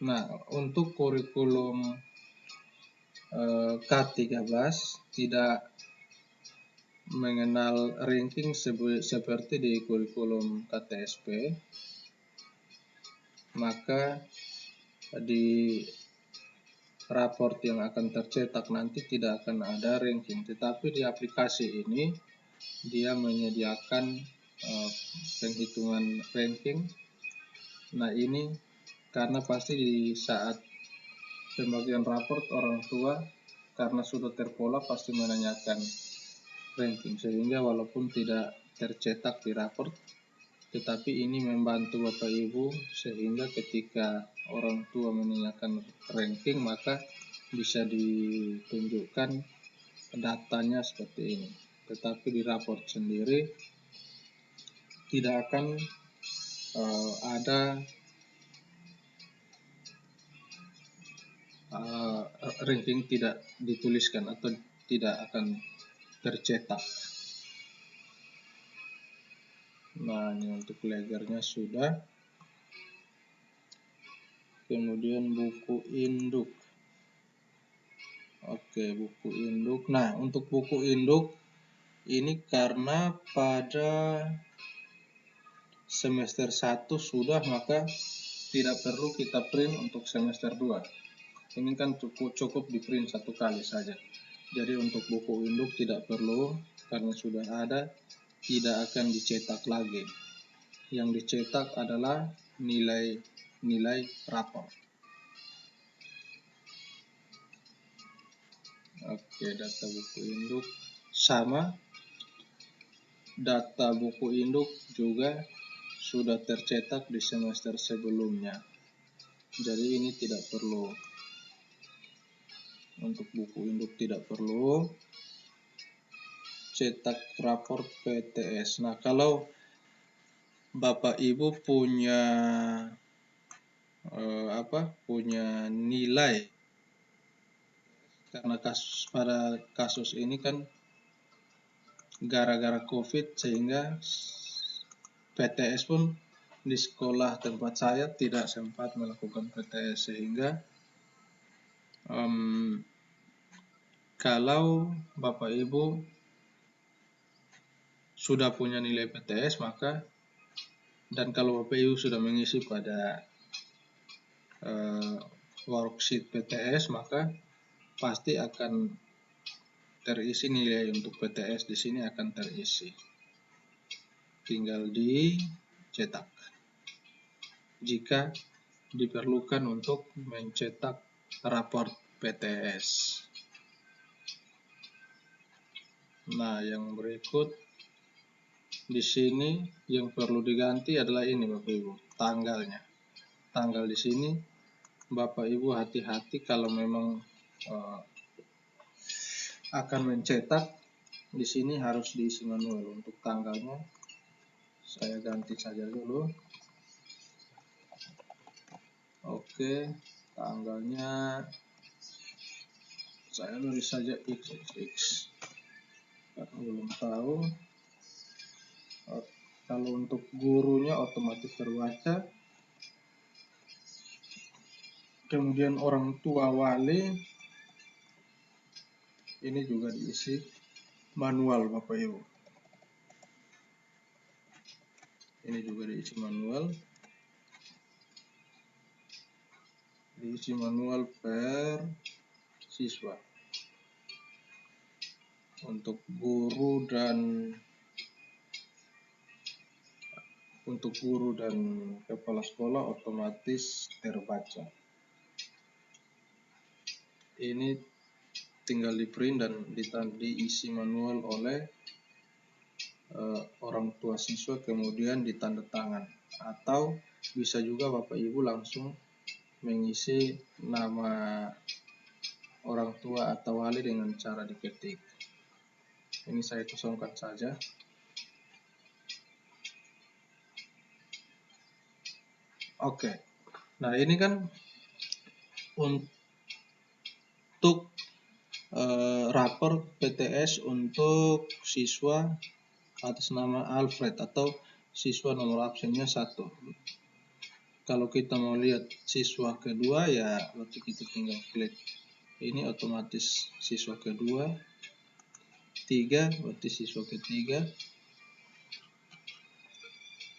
Nah, untuk kurikulum K13 tidak mengenal ranking seperti di kurikulum KTSP, maka di raport yang akan tercetak nanti tidak akan ada ranking, tetapi di aplikasi ini dia menyediakan penghitungan ranking. Nah, ini karena pasti di saat pembagian raport orang tua karena sudah terpola pasti menanyakan ranking, sehingga walaupun tidak tercetak di raport, tetapi ini membantu Bapak Ibu sehingga ketika orang tua menanyakan ranking maka bisa ditunjukkan datanya seperti ini. Tetapi di raport sendiri tidak akan ada ranking, tidak dituliskan atau tidak akan tercetak. Nah, ini untuk legernya sudah. Kemudian buku induk. Oke, buku induk. Nah, untuk buku induk ini karena pada semester 1 sudah, maka tidak perlu kita print untuk semester 2. Ini kan cukup di print satu kali saja. Jadi untuk buku induk tidak perlu karena sudah ada, tidak akan dicetak lagi. Yang dicetak adalah nilai rapor. Oke, data buku induk sama. Data buku induk juga sudah tercetak di semester sebelumnya. Jadi ini tidak perlu. Untuk buku induk tidak perlu cetak rapor PTS. Nah, kalau Bapak Ibu punya punya nilai, karena pada kasus ini kan gara-gara COVID sehingga PTS pun di sekolah tempat saya tidak sempat melakukan PTS, sehingga kalau Bapak Ibu sudah punya nilai PTS maka, dan kalau Bapak Ibu sudah mengisi pada worksheet PTS maka pasti akan terisi nilai untuk PTS. Di sini akan terisi, tinggal dicetak jika diperlukan untuk mencetak raport PTS. Nah, yang berikut di sini yang perlu diganti adalah ini Bapak Ibu, tanggalnya. Tanggal di sini Bapak Ibu hati-hati kalau memang akan mencetak, di sini harus diisi manual. Untuk tanggalnya saya ganti saja dulu. Oke, tanggalnya saya tulis saja XXX karena belum tahu. Kalau untuk gurunya otomatis terbaca. Kemudian orang tua wali ini juga diisi manual Bapak Ibu. Ini juga diisi manual. Diisi manual per siswa. Untuk guru dan kepala sekolah otomatis terbaca. Ini tinggal di print dan diisi manual oleh orang tua siswa, kemudian ditanda tangan, atau bisa juga Bapak Ibu langsung mengisi nama orang tua atau wali dengan cara diketik. Ini saya kosongkan saja. Oke. Nah, ini kan untuk rapor PTS untuk siswa atas nama Alfred atau siswa nomor absennya 1. Kalau kita mau lihat siswa kedua, ya waktu kita tinggal klik ini otomatis siswa kedua. 3 berarti siswa ketiga.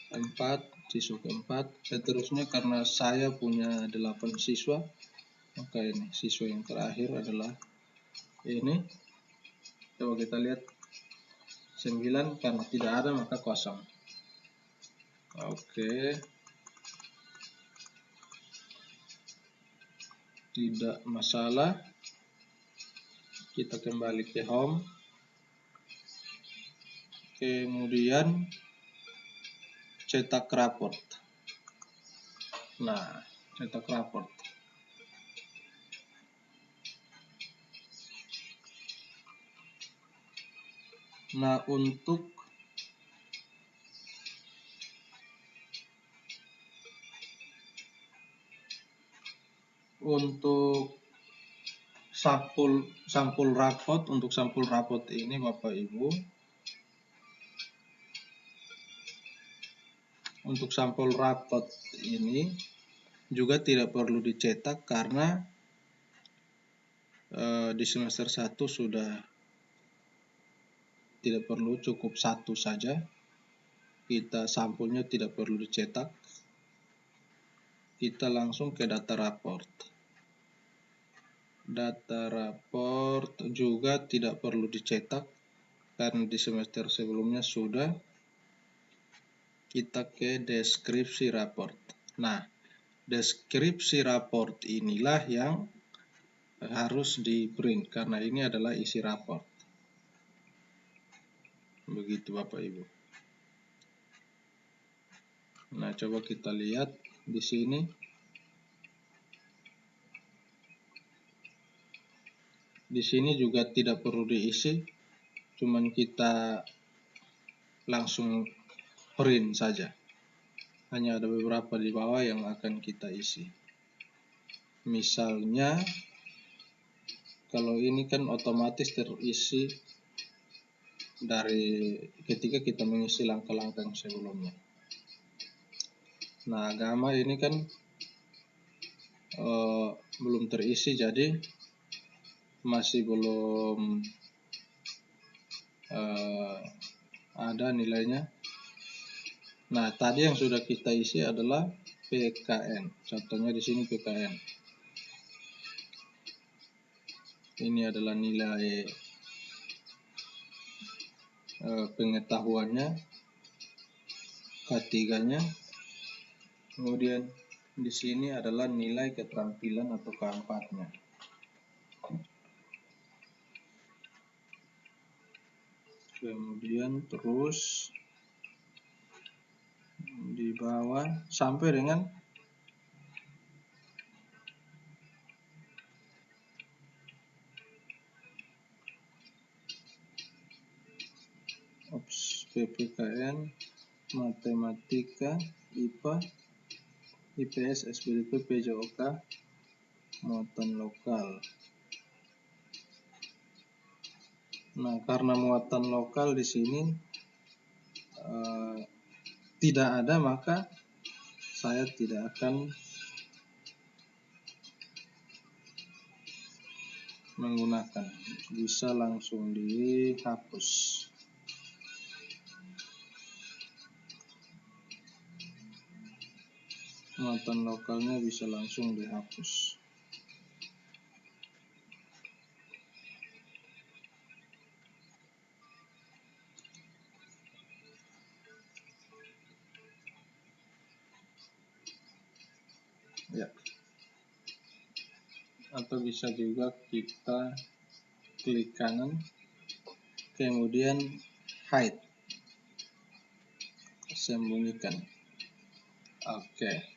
4 siswa keempat, seterusnya. Karena saya punya 8 siswa, maka ini siswa yang terakhir adalah ini. Coba kita lihat 9, karena tidak ada maka kosong. Oke, tidak masalah. Kita kembali ke home, kemudian cetak raport. Nah, cetak raport. Nah, untuk sampul raport, untuk sampul raport ini Bapak Ibu, untuk sampul raport ini juga tidak perlu dicetak karena di semester 1 sudah tidak perlu, cukup 1 saja. Kita sampulnya tidak perlu dicetak. Kita langsung ke data raport. Data raport juga tidak perlu dicetak karena di semester sebelumnya sudah. Kita ke deskripsi raport. Nah, deskripsi raport inilah yang harus di print karena ini adalah isi raport. Begitu Bapak Ibu. Nah, coba kita lihat di sini. Di sini juga tidak perlu diisi, cuman kita langsung print saja. Hanya ada beberapa di bawah yang akan kita isi. Misalnya, kalau ini kan otomatis terisi dari ketika kita mengisi langkah-langkah yang sebelumnya. Nah, agama ini kan belum terisi, jadi masih belum ada nilainya. Nah, tadi yang sudah kita isi adalah PKN. Contohnya di sini PKN. Ini adalah nilai pengetahuannya, K3-nya. Kemudian di sini adalah nilai keterampilan atau K4-nya. Kemudian terus di bawah sampai dengan PPKN, Matematika, IPA, IPS, SPDP, PJOK, muatan lokal. Nah, karena muatan lokal di sini tidak ada, maka saya tidak akan menggunakan. Bisa langsung dihapus. muatan lokalnya bisa langsung dihapus. Ya. Atau bisa juga kita klik kanan, kemudian hide, sembunyikan. Oke.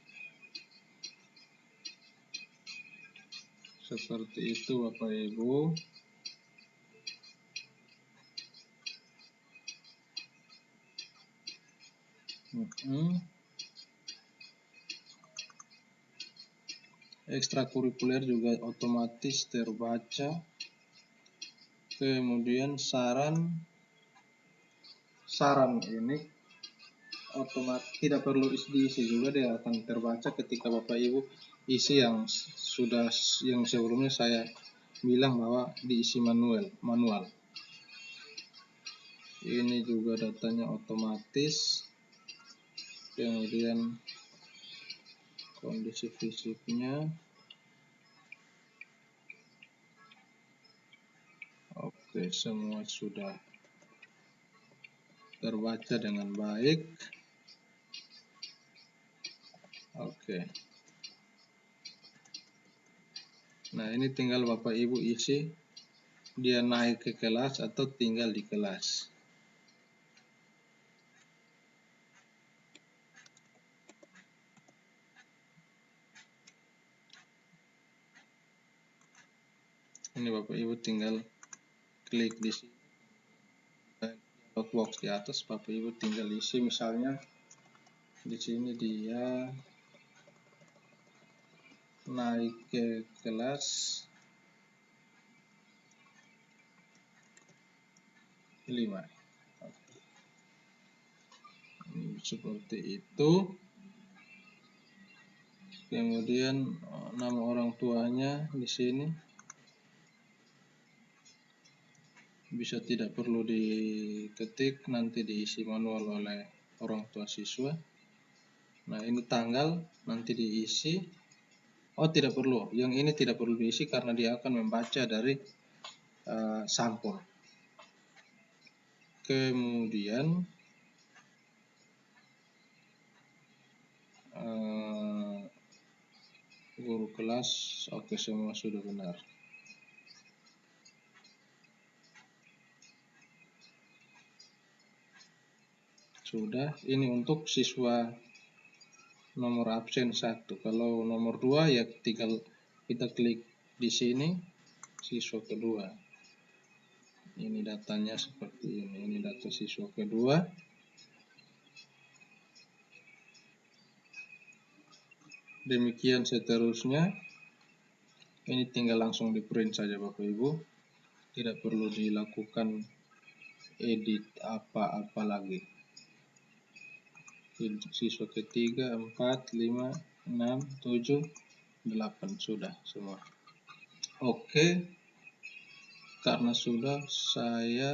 Seperti itu Bapak Ibu. Ekstrakurikuler juga otomatis terbaca. Kemudian saran ini otomatis tidak perlu diisi juga, dia akan terbaca ketika Bapak Ibu isi yang sebelumnya saya bilang bahwa diisi manual. Ini juga datanya otomatis. Kemudian kondisi fisiknya. Oke, semua sudah terbaca dengan baik. Oke. Nah, ini tinggal Bapak Ibu isi, dia naik ke kelas atau tinggal di kelas. Ini Bapak Ibu tinggal klik di sini, box di atas, Bapak Ibu tinggal isi. Misalnya di sini dia naik ke kelas 5. Seperti itu. Kemudian nama orang tuanya di sini bisa tidak perlu diketik, nanti diisi manual oleh orang tua siswa. Nah, ini tanggal nanti diisi. Oh, tidak perlu. Yang ini tidak perlu diisi karena dia akan membaca dari sampul. Kemudian guru kelas, oke, semua sudah benar. Sudah. Ini untuk siswa nomor absen 1. Kalau nomor 2 ya tinggal kita klik di sini, siswa kedua. Ini datanya seperti ini. Ini data siswa kedua. Demikian seterusnya. Ini tinggal langsung di print saja Bapak Ibu. Tidak perlu dilakukan edit apa-apa lagi. Siswa ketiga 4, 5, 6, 7, 8 sudah semua. Oke. Karena sudah, saya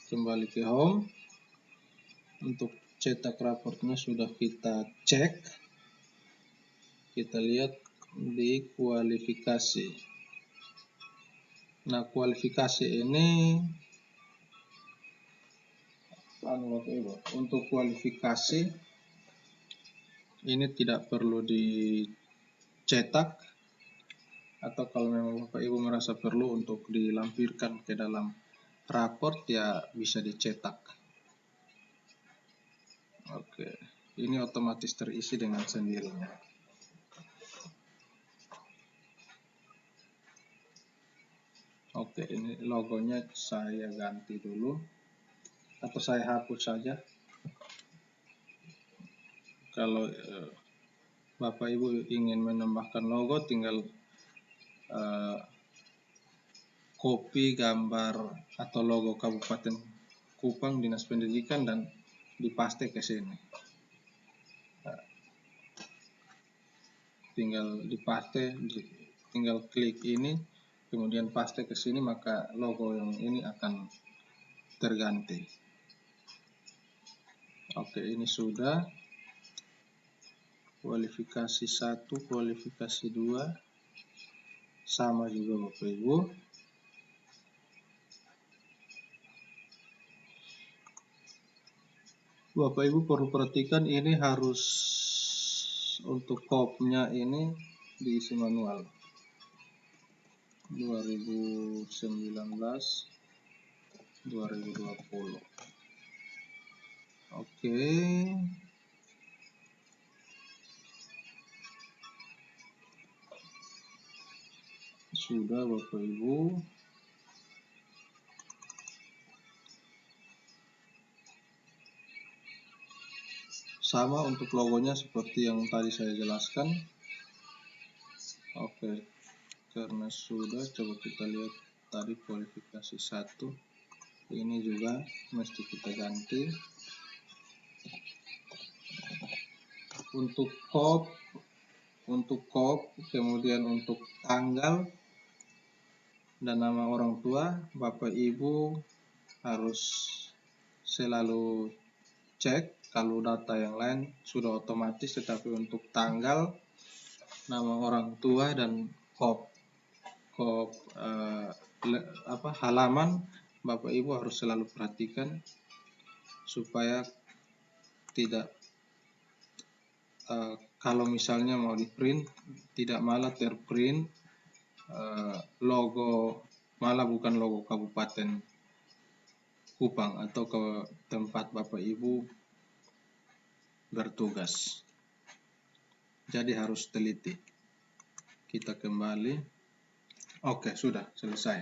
kembali ke home. Untuk cetak raportnya sudah kita cek. Kita lihat di kualifikasi. Nah, kualifikasi ini untuk kualifikasi ini tidak perlu dicetak, atau kalau memang Bapak Ibu merasa perlu untuk dilampirkan ke dalam raport ya bisa dicetak. Oke, ini otomatis terisi dengan sendirinya. Oke, ini logonya saya ganti dulu atau saya hapus saja. Kalau Bapak Ibu ingin menambahkan logo, tinggal copy gambar atau logo Kabupaten Kupang Dinas Pendidikan dan dipaste ke sini. Tinggal dipaste, tinggal klik ini, kemudian paste ke sini, maka logo yang ini akan terganti. Oke, ini sudah. kualifikasi 1, kualifikasi 2 sama juga Bapak Ibu. Bapak Ibu perlu perhatikan, ini harus untuk kopnya ini diisi manual. 2019 2020. Oke. Sudah Bapak Ibu. Sama untuk logonya seperti yang tadi saya jelaskan. Oke. Karena sudah, coba kita lihat tadi kualifikasi 1. Ini juga mesti kita ganti. Untuk kop, kemudian untuk tanggal dan nama orang tua, Bapak Ibu harus selalu cek. Kalau data yang lain sudah otomatis, tetapi untuk tanggal, nama orang tua dan halaman, Bapak Ibu harus selalu perhatikan supaya tidak kalau misalnya mau di print, tidak malah terprint logo, malah bukan logo Kabupaten Kupang atau ke tempat Bapak Ibu bertugas. Jadi harus teliti. Kita kembali. Oke, sudah selesai.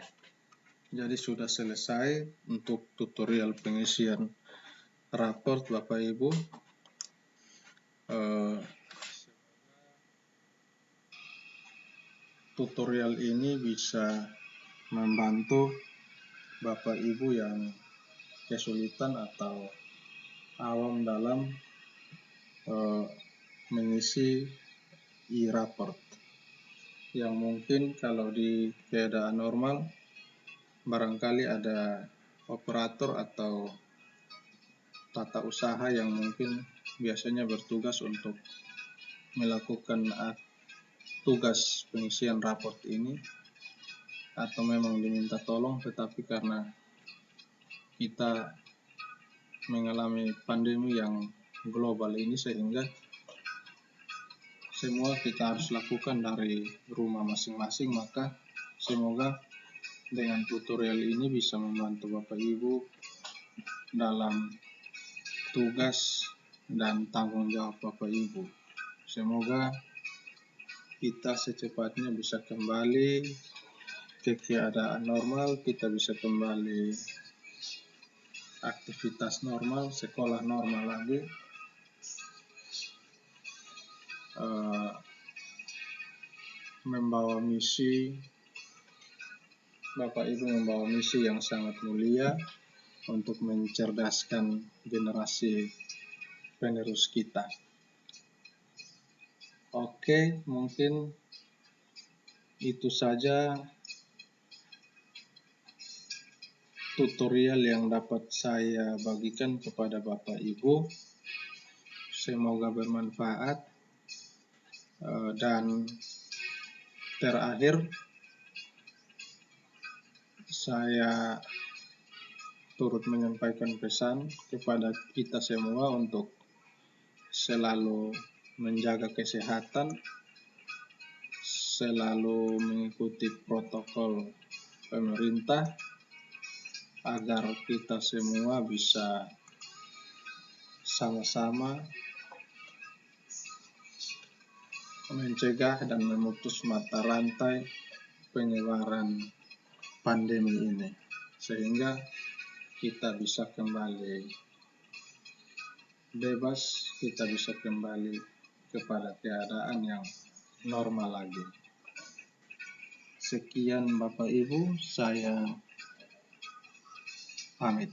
Jadi sudah selesai untuk tutorial pengisian raport Bapak Ibu. Tutorial ini bisa membantu Bapak Ibu yang kesulitan atau awam dalam mengisi e-raport, yang mungkin kalau di keadaan normal barangkali ada operator atau tata usaha yang mungkin biasanya bertugas untuk melakukan tugas pengisian raport ini, atau memang diminta tolong, tetapi karena kita mengalami pandemi yang global ini, sehingga semua kita harus lakukan dari rumah masing-masing. Maka semoga dengan tutorial ini bisa membantu Bapak Ibu dalam tugas dan tanggung jawab Bapak Ibu. Semoga kita secepatnya bisa kembali ke keadaan normal, kita bisa kembali aktivitas normal, sekolah normal lagi. Bapak Ibu membawa misi yang sangat mulia untuk mencerdaskan generasi penerus kita. Oke, mungkin itu saja tutorial yang dapat saya bagikan kepada Bapak Ibu. Semoga bermanfaat. Dan terakhir, saya turut menyampaikan pesan kepada kita semua untuk selalu menjaga kesehatan, selalu mengikuti protokol pemerintah, agar kita semua bisa sama-sama mencegah dan memutus mata rantai penyebaran pandemi ini, sehingga kita bisa kembali bebas, kita bisa kembali kepada keadaan yang normal lagi. Sekian Bapak Ibu, saya pamit.